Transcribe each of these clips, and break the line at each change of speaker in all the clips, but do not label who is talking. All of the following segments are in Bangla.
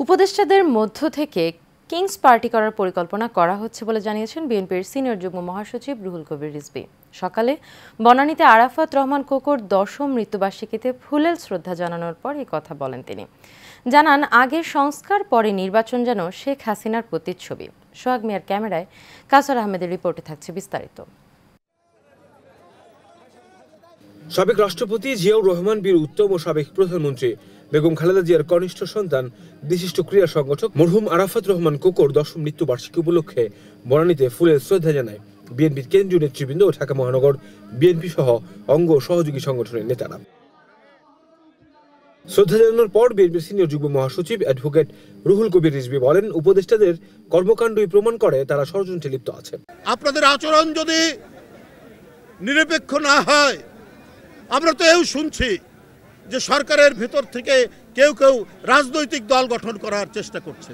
উপদেষ্টাদের মধ্য থেকে কিংস পার্টি করার পরিকল্পনা করা হচ্ছে বলে জানিয়েছেন বিএনপির সিনিয়র যুগ্ম মহাসচিব রুহুল কবির রিজভী। সকালে বনানীতে আরাফাত রহমান কোকোর ১০ম মৃত্যুবার্ষিকীতে ফুলেল শ্রদ্ধা জানানোর পর এই কথা বলেন তিনি। জানান, আগের সংস্কার পরে নির্বাচন যেন শেখ হাসিনার প্রতিচ্ছবি। সোহাগ মিয়ার ক্যামেরায় কাউসার আহমেদের রিপোর্টে থাকছে বিস্তারিত।
সাবেক রাষ্ট্রপতি জিয়াউর রহমান বীর উত্তম ও সাবেক প্রধানমন্ত্রী বেগম খালেদা জিয়ার কনিষ্ঠ সন্তান বিশিষ্ট ক্রীড়া সংগঠক মরহুম আরাফাত রহমান কোকোর ১০ম মৃত্যুবার্ষিকী উপলক্ষে বনানীতে ফুলের শ্রদ্ধা জানায় বিএনপির কেন্দ্রীয় নেতৃবৃন্দ ও ঢাকা মহানগর বিএনপি সহ অঙ্গ সহযোগী সংগঠনের নেতারা। শ্রদ্ধা জানানোর পর বিএনপির সিনিয়র যুগ্ম মহাসচিব অ্যাডভোকেট রুহুল কবির রিজভী বলেন, উপদেষ্টাদের কর্মকাণ্ডই প্রমাণ করে তারা ষড়যন্ত্রে লিপ্ত আছে।
আপনাদের আচরণ যদি নিরপেক্ষ না হয়, আমরা তো এও শুনছি যে সরকারের ভেতর থেকে কেউ কেউ রাজনৈতিক দল গঠন করার চেষ্টা করছে,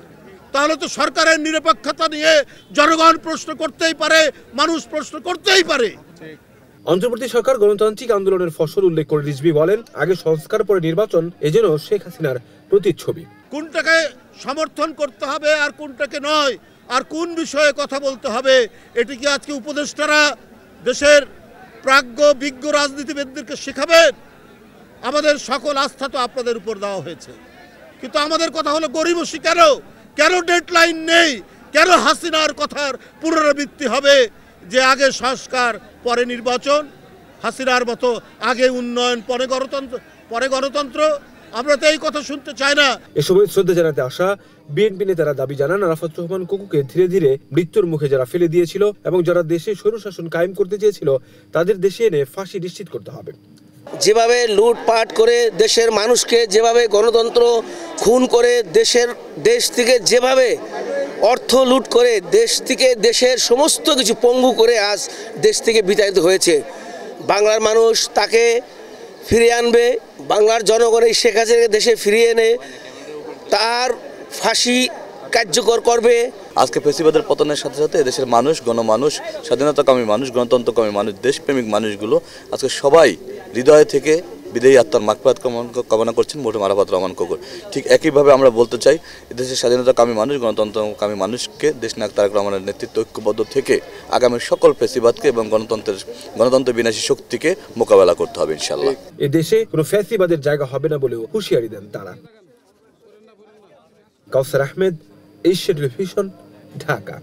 তাহলে তো সরকারের নিরপেক্ষতা নিয়ে জনগণ প্রশ্ন করতেই পারে, মানুষ প্রশ্ন করতেই পারে।
অন্তর্বর্তী সরকার গণতান্ত্রিক আন্দোলনের ফসল উল্লেখ করে রিজভী বলেন, আগে সংস্কার পরে নির্বাচন এজন্য শেখ হাসিনার প্রতিচ্ছবি।
কোনটাকে সমর্থন করতে হবে আর কোনটাকে নয়, আর কোন বিষয়ে কথা বলতে হবে, এটি কি আজকে উপদেষ্টারা দেশের প্রাজ্ঞ বিজ্ঞ রাজনীতিবিদদেরকে শেখাবেন? আমাদের সকল আস্থা তো আপনাদের উপর দেওয়া হয়েছে, কিন্তু আমাদের কথা হলো গরিবসী কেন ডেডলাইন নেই? কেন হাসিনার কথার পুনরাবৃত্তি হবে যে আগে সংস্কার পরে নির্বাচন, হাসিনার মতো আগে উন্নয়ন পরে গণতন্ত্র? আমরা তো এই কথা শুনতে চাই না।
এ সময় শ্রদ্ধা জানাতে আসা বিএনপি নেতারা দাবি জানান, আরাফাত রহমান কোকোকে ধীরে ধীরে মৃত্যুর মুখে যারা ফেলে দিয়েছিল এবং যারা দেশে স্বৈরশাসন কায়েম করতে চেয়েছিল তাদের দেশে এনে ফাঁসি নিশ্চিত করতে হবে।
যেভাবে লুটপাট করে দেশের মানুষকে, যেভাবে গণতন্ত্র খুন করে দেশ থেকে যেভাবে অর্থ লুট করে দেশের সমস্ত কিছু পঙ্গু করে আজ দেশ থেকে বিতাড়িত হয়েছে, বাংলার মানুষ তাকে ফিরিয়ে আনবে। বাংলার জনগণ এই শেখ হাসিনাকে দেশে ফিরিয়ে এনে তার ফাঁসি কার্যকর করবে।
আজকে ফ্যাসিবাদের পতনের সাথে সাথে দেশের মানুষ, গণমানুষ, স্বাধীনতাকামী মানুষ, গণতন্ত্রকামী মানুষ, দেশপ্রেমিক মানুষগুলো আজকে সবাই হৃদয় থেকে বিদেয়ী আত্মার মাগফিরাত কামনা করছেন মরহুম আরাফাত রহমান কোকোর। ঠিক একইভাবে আমরা বলতে চাই, দেশের স্বাধীনতাকামী মানুষ, গণতন্ত্রকামী মানুষকে দেশনায়ক তারেক রহমানের নেতৃত্ব ঐক্যবদ্ধ থেকে আগামীর সকল ফ্যাসিবাদকে এবং গণতন্ত্র বিনাশী শক্তিকে মোকাবেলা করতে হবে ইনশাআল্লাহ।
এ দেশে কোনো ফ্যাসিবাদের জায়গা হবে না বলেও হুঁশিয়ারি দেন তারা। কাউসার আহমেদ, এশিয়া টেলিভিশন, ঢাকা।